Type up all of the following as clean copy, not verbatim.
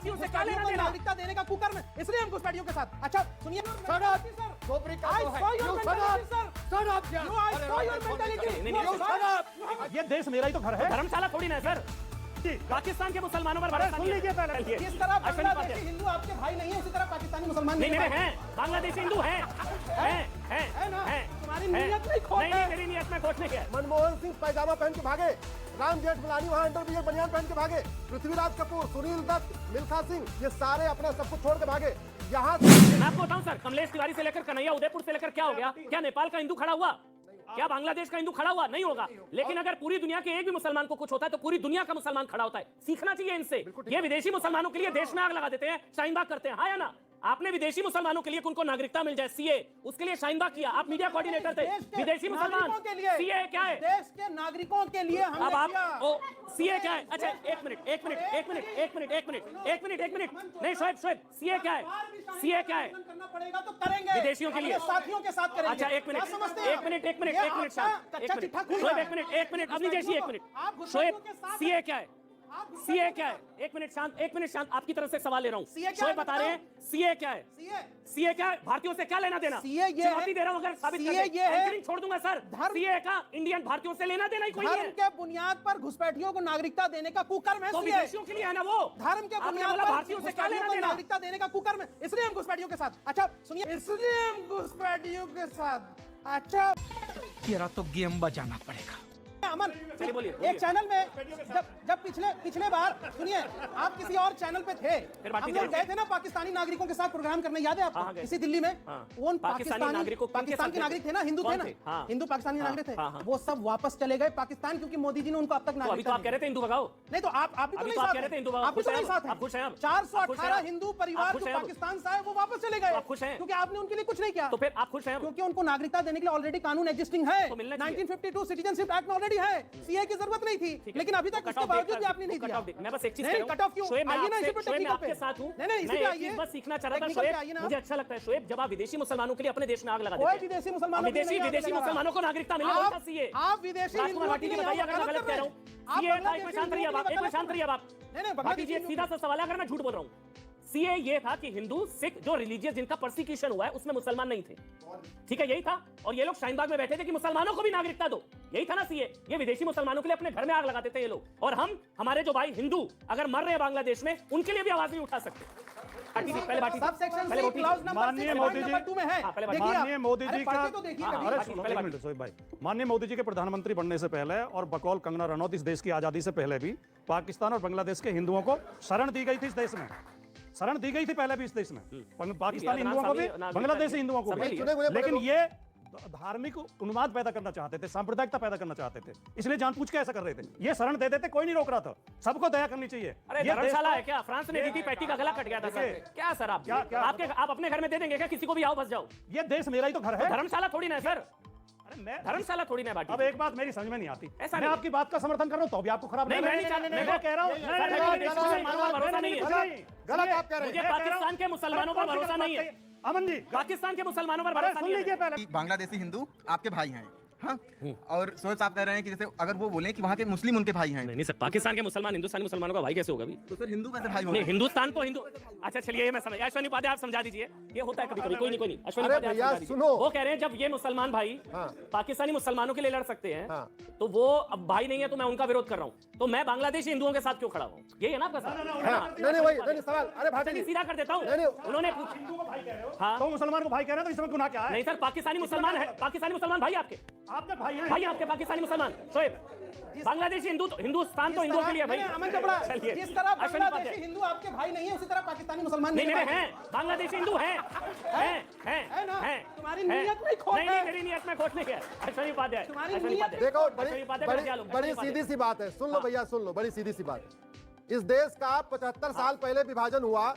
भारतीयों से क्या लेना देना? नागरिकता देने का कुकर्म है, इसलिए हम घुसपैठियों के साथ। अच्छा सुनिए ये देश मेरा ही तो घर है। धर्मशाला थोड़ी ना है सर। पाकिस्तान के मुसलमानों पर भरोसा नहीं है। पहले जिस तरह बांग्लादेशी हिंदू आपके भाई नहीं है, उसी तरह पाकिस्तानी मुसलमान नहीं मेरे हैं, बांग्लादेशी हिंदू हैं। तुम्हारी नीयत नहीं खोट नहीं मेरी नियत में खोट नहीं है। मनमोहन सिंह पैजामा पहन के भागे, राम जेठमलानी वहाँ अंडरवियर बनियान पहन के भागे, पृथ्वीराज कपूर, सुनील दत्त, मिल्खा सिंह, ये सारे अपना सब कुछ छोड़ के भागे। यहाँ मैं आपको बताऊं सर, कमलेश तिवारी से लेकर कन्हैया उदयपुर से लेकर क्या हो गया? क्या नेपाल का हिंदू खड़ा हुआ? क्या बांग्लादेश का हिंदू खड़ा हुआ? नहीं होगा। लेकिन अगर पूरी दुनिया के एक भी मुसलमान को कुछ होता है तो पूरी दुनिया का मुसलमान खड़ा होता है। सीखना चाहिए इनसे। ये विदेशी मुसलमानों के लिए देश में आग लगा देते हैं, शाहीनबाग करते हैं। हाँ या ना? आपने विदेशी मुसलमानों के लिए उनको नागरिकता मिल जाए, सीए, उसके लिए शाहीनबाग किया। आप मीडिया कोऑर्डिनेटर थे। विदेशी मुसलमान के लिए सीए क्या है? देश के नागरिकों के लिए अब आप सीए क्या है? अच्छा एक मिनट नहीं शोएब, सीए क्या है? सीए क्या है? करना पड़ेगा तो करेंगे, विदेशियों के लिए साथियों के साथ करेंगे। अच्छा एक मिनट शोएब, सीए क्या है? सीए क्या है? एक मिनट शांत, आपकी तरफ से सवाल ले रहा हूँ। शोएब बता रहे हैं सीए क्या है? सीए क्या है? भारतीयों से क्या लेना देना? सीए ये चुनौती दे रहा हूं, अगर साबित कर दे, एंकरिंग छोड़ दूंगा सर। सीए का इंडियन भारतीयों से लेना देना ही कोई नहीं धर्म है। के बुनियाद पर घुसपैठियों को नागरिकता देने का कुकर्म है। तो विदेशियों के लिए है ना वो? धर्म के आपने बुनियाद बोला पर भारतीयों से क्या लेना घुसपैठियों को देना? नागरिकता देने का कुकर्म है, इसलिए हम घुसपैठियों के साथ। अच्छा सुनिए, इसलिए हम घुसपैठियों के साथ। अच्छा तेरा तो गेम बजाना पड़ेगा। अमन चलिए बोलिए। एक चैनल में जब पिछले बार सुनिए, आप किसी और चैनल पे थे, हम लोग गए थे ना पाकिस्तानी नागरिकों के साथ प्रोग्राम करने, याद है आपको? इसी दिल्ली में वो पाकिस्तान के नागरिक थे ना, हिंदू थे ना, हिंदू पाकिस्तानी नागरिक थे, वो सब वापस चले गए पाकिस्तान, क्योंकि मोदी जी ने उनको अब तक अभी तो आप कह रहे थे हिंदू भगाओ। नहीं तो आप भी तो नहीं साथ हैं। आप भी तो नहीं साथ हैं। 418 हिंदू परिवार जो पाकिस्तान से आए वो वापस चले गए, क्योंकि आपने उनके लिए कुछ नहीं किया। तो फिर आप खुश हैं? क्योंकि उनको नागरिकता देने के लिए ऑलरेडी कानून एग्जिस्टिंग है। 1952 सिटीजनशिप एक्ट में ऑलरेडी है, सीए की जरूरत नहीं थी, लेकिन अभी तक उसके बावजूद भी आपने नहीं दिया। मैं बस एक चीज नहीं, कट ऑफ क्यों? शोएब, आइए ना इसी पे शोएब, मैं टेक्निकल आपके पे। साथ हूं। नहीं इसी पे आइए, बस सीखना चाह रहा था टेक्निकल पे शोएब, आइए ना। मुझे अच्छा लगता है शोएब, जब आप विदेशी मुसलमानों के लिए अपने देश में आग लगा कोई देते हैं। विदेशी मुसलमानों विदेशी मुसलमानों को नागरिकता मिले, आप- होता सीए। आप विदेशी राजकुमार भाटी जी बताइए अगर मैं गलत कह रहा हूं। सीए था, एक मिनट शांत रहिए आप, एक मिनट शांत रहिए आप। नहीं भाटी जी एक सीधा सा सवाल है, अगर मैं झूठ बोल रहा हूं। सीए ये था कि हिंदू सिख जो रिलीजियस जिनका परसिक्यूशन हुआ है उसमें मुसलमान नहीं थे, ठीक है, यही था। और ये लोग शाहीनबाग में बैठे थे कि मुसलमानों को भी नागरिकता दो, यही था ना सीए। ये विदेशी मुसलमानों के लिए अपने घर में आग लगाते थे ये लोग, और हम हमारे जो भाई हिंदू अगर मर रहे हैं बांग्लादेश में, उनके लिए भी आवाज नहीं उठा सकते। पहले बाटी सब सेक्शन पहले से क्लॉज नंबर माननीय मोदी जी, 2 में है। हाँ, पहले देखिए माननीय आप, मोदी अरे जी पढ़ का के तो देखिए हाँ, कभी। अरे सुनो, एक मिनट सोहेब भाई, माननीय मोदी जी के प्रधानमंत्री बनने से पहले और बकौल कंगना रनौत इस देश की आजादी से पहले भी पाकिस्तान और बांग्लादेश के हिंदुओं को शरण दी गई थी। इस देश में शरण दी गई थी पहले भी इस देश में, पाकिस्तानी हिंदुओं को भी, बांग्लादेशी हिंदुओं को भी। लेकिन ये धार्मिक उन्माद पैदा करना चाहते थे, सांप्रदायिकता पैदा करना चाहते थे, इसलिए जानबूझ के ऐसा कर रहे थे। ये शरण दे देते, कोई नहीं रोक रहा था। सबको दया करनी चाहिए। अरे ये धर्मशाला है क्या? फ्रांस ने दी थी, पैटी का गला कट गया था सर। क्या सर आप आपके आप अपने घर में दे देंगे क्या? किसी को भी आओ बस जाओ। ये देश मेरा ही तो घर है। धर्मशाला थोड़ी ना है सर, अरे मैं धर्मशाला थोड़ी ना है बाटी। अब एक बात मेरी समझ में नहीं आती, ऐसा मैं नहीं। आपकी बात का समर्थन कर रहा हूं तो भी आपको खराब नहीं, मैं नहीं चाह- मैं कह रहा हूं भरोसा नहीं है। गलत आप कह रहे मुझे हैं। पाकिस्तान के मुसलमानों पर भरोसा नहीं है। अमन जी, पाकिस्तान के मुसलमानों पर अरे भरोसा सुन नहीं लीजिए है। पहले। बांग्लादेशी हिंदू आपके भाई हैं, हाँ? और सोच साहब कह रहे हैं कि जैसे अगर वो बोले कि वहाँ के मुस्लिम उनके भाई हैं, नहीं सर, पाकिस्तान के मुसलमान हिंदुस्तानी मुसलमानों का भाई कैसे होगा? तो फिर हिंदू कैसे भाई नहीं, होंगे? हिंदुस्तान को हिंदू। अच्छा चलिए, ये मैं समझ। अश्विनी उपाध्याय आप समझा दीजिए, ये होता है कभी कभी। कोई नहीं अश्विनी अरे उपाध्याय भैया, आप समझा दीजिए। सुनो। वो कह रहे हैं जब ये मुसलमान भाई पाकिस्तानी मुसलमानों के लिए लड़ सकते हैं, तो वो अब भाई नहीं है तो मैं उनका विरोध कर रहा हूँ, तो मैं बांग्लादेशी हिंदुओं के साथ क्यों खड़ा हूँ? ये है ना आपका सवाल? नहीं वही नहीं सवाल। अरे भाटी चलिए जी, सीधा कर देता हूँ। नहीं। उन्होंने पूछा। हाँ तो मुसलमान को भाई कह रहे हैं तो इसमें गुनाह क्या है? नहीं सर, पाकिस्तानी मुसलमान है, पाकिस्तानी मुसलमान भाई आपके, आपके भाई हैं। भाई आपके पाकिस्तानी मुसलमान। शोएब, बांग्लादेशी हिंदू हिंदुस्तान तो हिंदुओं के लिए है भाई। अमन कपड़ा, चलिए, जिस तरह अश्विनी उपाध्याय। बांग्लादेशी हिंदू आपके भाई नहीं है, उसी तरह पाकिस्तानी मुसलमान नहीं मेरे मेरे भाई हैं, बांग्लादेशी हिंदू हैं। है ना? तुम्हारी हैं। नीयत में खोट नहीं, है। मेरी नीयत में खोट नहीं है। अश्विनी उपाध्याय, तुम्हारी अश्विनी नीयत- उपाध्याय। देखो अश्विनी उपाध्याय का क्या लूं? बड़ी अश्विनी सीधी उपाध्याय। सी बात है। सुन लो भैया, सुन लो, बड़ी सीधी सी बात। इस देश का 75 साल पहले विभाजन हुआ।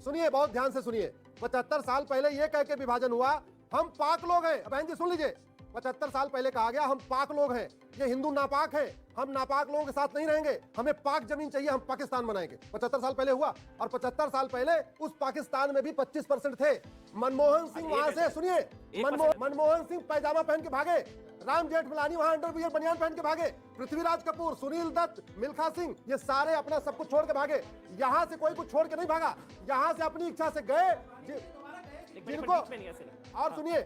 सुनिए, बहुत ध्यान से सुनिए। 75 साल पहले ये कह के विभाजन हुआ, हम पाक लोग हैं। बहन जी सुन लीजिए, 75 साल पहले कहा गया हम पाक लोग हैं, ये हिंदू नापाक हैं। हम नापाक लोगों के साथ नहीं रहेंगे, हमें पाक जमीन चाहिए, हम पाकिस्तान बनाएंगे। 75 साल पहले हुआ, और 75 साल पहले उस पाकिस्तान में भी 25% थे। मनमोहन सिंह वहां से, सुनिए, मनमोहन सिंह पैजामा पहन के भागे, राम जेठमलानी वहां अंडरवियर बनियान पहन के भागे, पृथ्वीराज कपूर, सुनील दत्त, मिल्खा सिंह, ये सारे अपना सब कुछ छोड़ के भागे। यहां से कोई कुछ छोड़ के नहीं भागा, यहां से अपनी इच्छा से गए जिनको, और सुनिए,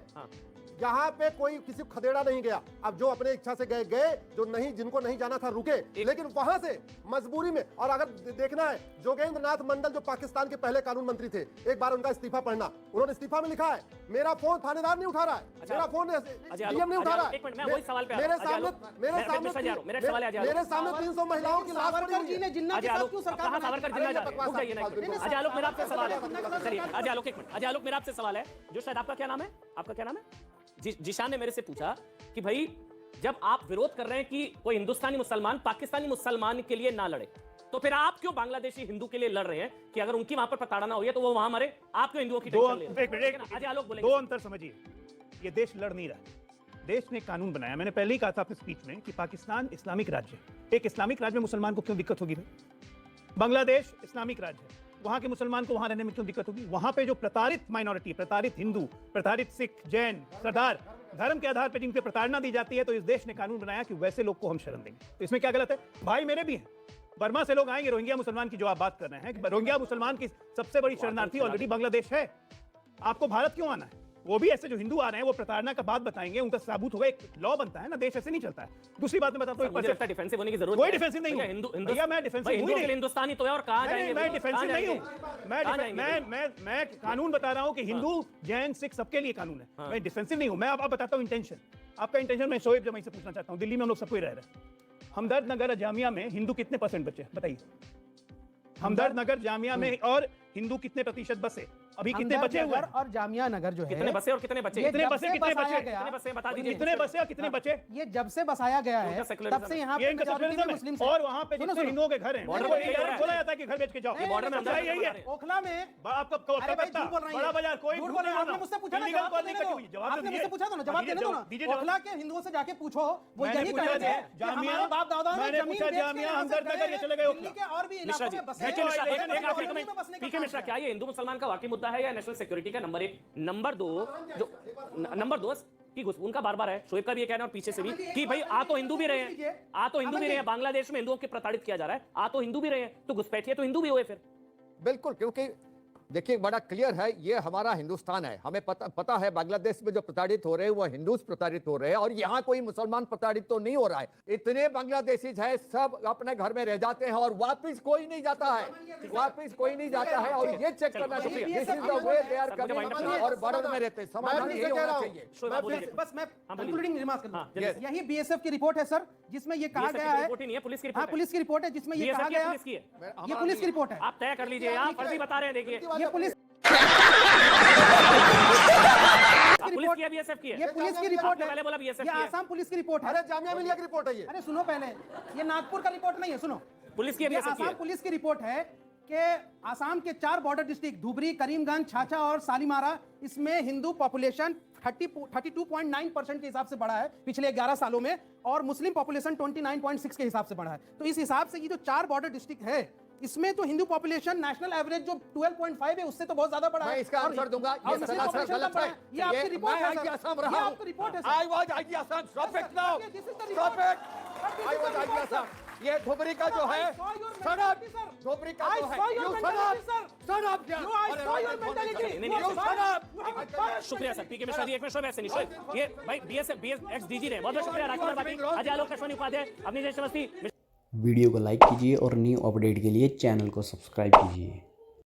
यहाँ पे कोई किसी खदेड़ा नहीं गया। अब जो अपने इच्छा से गए गए, जो नहीं, जिनको नहीं जाना था रुके, लेकिन वहां से मजबूरी में। और अगर देखना है, जोगेंद्र नाथ मंडल जो पाकिस्तान के पहले कानून मंत्री थे, एक बार उनका इस्तीफा पढ़ना, उन्होंने इस्तीफा में लिखा है, मेरा फोन थानेदार नहीं उठा रहा है, मेरा फोन डीएम नहीं उठा रहा है, मेरे सामने 300 महिलाओं की लाश पड़ी हुई है। जिन्ना के साथ क्यों सरकार अजय मेरा आपसे सवाल है, जो शायद आपका क्या नाम है, आपका क्या नाम है? जिशान ने मेरे से पूछा कि भाई जब आप विरोध कर रहे हैं कि कोई हिंदुस्तानी मुसलमान पाकिस्तानी मुसलमान के लिए ना लड़े, तो फिर आप क्यों बांग्लादेशी हिंदू के लिए लड़ रहे हैं कि अगर उनकी वहां पर प्रताड़ना हुई है तो वो वहां मरे, आप क्यों हिंदुओं की टेंशन ले रहे हैं? अजय आलोक बोलेंगे। दो अंतर समझिए, ये देश लड़ नहीं रहा, देश ने कानून बनाया। मैंने पहले ही कहा था अपने स्पीच में कि पाकिस्तान इस्लामिक राज्य है। एक इस्लामिक राज्य में मुसलमान को क्यों दिक्कत होगी भाई? बांग्लादेश इस्लामिक राज्य है, वहां के मुसलमान को वहां रहने में क्यों दिक्कत होगी? वहां पे जो प्रताड़ित माइनॉरिटी, प्रताड़ित हिंदू, प्रताड़ित सिख, जैन, सरदार, धर्म के आधार पर जिन पे प्रताड़ना दी जाती है, तो इस देश ने कानून बनाया कि वैसे लोग को हम शरण देंगे। तो इसमें क्या गलत है? भाई मेरे भी हैं, बर्मा से लोग आएंगे, रोहिंग्या मुसलमान की जो आप बात कर रहे हैं कि रोहिंग्या मुसलमान की सबसे बड़ी शरणार्थी ऑलरेडी बांग्लादेश है। आपको भारत क्यों आना है? वो भी ऐसे जो हिंदू आ रहे हैं वो प्रताड़ना का बात बताएंगे, उनका साबुत होगा, एक लॉ बनता है ना, देश ऐसे नहीं चलता है। दूसरी बात मैं बताता हूं, मुझे लगता है डिफेंसिव होने की जरूरत कोई डिफेंसिव नहीं हूं भैया, मैं डिफेंसिव हूं नहीं, हिंदुस्तानी तो है, और कहां जाएंगे? मैं डिफेंसिव नहीं हूं, मैं कानून बता रहा हूं कि हिंदू, जैन, सिख सबके लिए कानून है। मैं डिफेंसिव नहीं हूं। मैं अब बताता हूं इंटेंशन, आपका इंटेंशन मैं शोएब जमाई से पूछना चाहता हूं। दिल्ली में हम लोग सब कोई रह रहे हैं, हमदर्द नगर जामिया में हिंदू कितने % बचे बताइए? हमदर्द नगर जामिया में और हिंदू कितने प्रतिशत बसे? अभी कितने बचे हुए? और जामिया नगर जो है, कितने बसे और कितने बचे? कितने बसे कितने बसे बता दीजिए। कितने बसे और कितने बचे? ये जब से बसाया गया है तब से यहाँ पे मुस्लिम, और वहाँ पे जितने हिंदुओं के घर हैं बोला जाता है कि घर बेच के जाओ। बॉर्डर में यही है ओखला में आपका बड़ा बाजार कोई मुझसे पूछा ना, आपने मुझसे पूछा था ना, जवाब देने दो ना। ओखला के हिंदुओं से जाके पूछो, वो यही कह रहे थे कि हमारे बाप दादा ने जमीन बेच के हमदर्द नगर ये चले गए, दिल्ली के और भी इलाकों में बसे। पीके मिश्रा, क्या ये हिंदू मुसलमान का वाकई मुद्दा है या नेशनल सिक्योरिटी का? नंबर 1। नंबर 2, जो नंबर 2 कि उनका बार बार है, शोएब का भी ये कहना और पीछे से भी कि भाई आ तो हिंदू भी रहे हैं, बांग्लादेश में हिंदुओं के प्रताड़ित किया जा रहा है, आ तो हिंदू भी रहे हैं, तो घुसपैठिए तो हिंदू भी हुए फिर। बिल्कुल, क्योंकि देखिए बड़ा क्लियर है, ये हमारा हिंदुस्तान है, हमें पता है बांग्लादेश में जो प्रताड़ित हो रहे हैं वो हिंदूज प्रताड़ित हो रहे हैं, और यहाँ कोई मुसलमान प्रताड़ित तो नहीं हो रहा है। इतने बांग्लादेशी है, सब अपने घर में रह जाते हैं और वापस कोई नहीं जाता है, और ये चेक करना चाहिए, this is the way they are coming, और बॉर्डर में रहते हैं। समाधान ये होना चाहिए। बस मैं कंक्लूडिंग रिमार्क कर दूं, यही बीएसएफ की रिपोर्ट है सर, जिसमें ये कहा गया है, पुलिस की रिपोर्ट है जिसमें ये कहा गया, ये पुलिस की रिपोर्ट है। आप तय कर लीजिए, आप फर्जी बता रहे हैं, देखिए ये पुलिस पुलिस की है, बीएसएफ की है, ये पुलिस की रिपोर्ट है, पहले बोला बीएसएफ ये की है, आसाम पुलिस की रिपोर्ट है। अरे जामिया मिलिया की रिपोर्ट है ये। अरे सुनो पहले, ये नागपुर का रिपोर्ट नहीं है, सुनो, पुलिस की है, ये बीएसएफ की है। आसाम पुलिस की रिपोर्ट है कि आसाम के 4 बॉर्डर डिस्ट्रिक्ट धुबरी, करीमगंज, छाछा और सालीमारा, इसमें हिंदू पॉपुलेशन 32.9% के हिसाब से बढ़ा है पिछले 11 सालों में, और मुस्लिम पॉपुलेशन 29.6 के हिसाब से बढ़ा है। तो इस हिसाब से ये जो 4 बॉर्डर डिस्ट्रिक्ट है, इसमें तो हिंदू पॉपुलेशन नेशनल एवरेज जो 12.5 है उससे तो बहुत ज्यादा बढ़ा है। मैं इसका आंसर दूंगा, ये सरासर गलत है। ये आपकी रिपोर्ट है सर, असम ये रहा आपकी रिपोर्ट है sir. I was I Assam, stop it now, stop it, I was I Assam. ये धुबरी का जो है, सड़क धुबरी का जो है, यू सड़क शुक्रिया सर, पीके मिश्रा जी, एक मिनट ऐसे नहीं, ये भाई बीएसएफ एक्स डीजी रहे, बहुत बहुत शुक्रिया। राजकुमार बाटी, अजय आलोक कश्यप उपाध्याय, अपनी जय समस्ती। वीडियो को लाइक कीजिए और न्यू अपडेट के लिए चैनल को सब्सक्राइब कीजिए।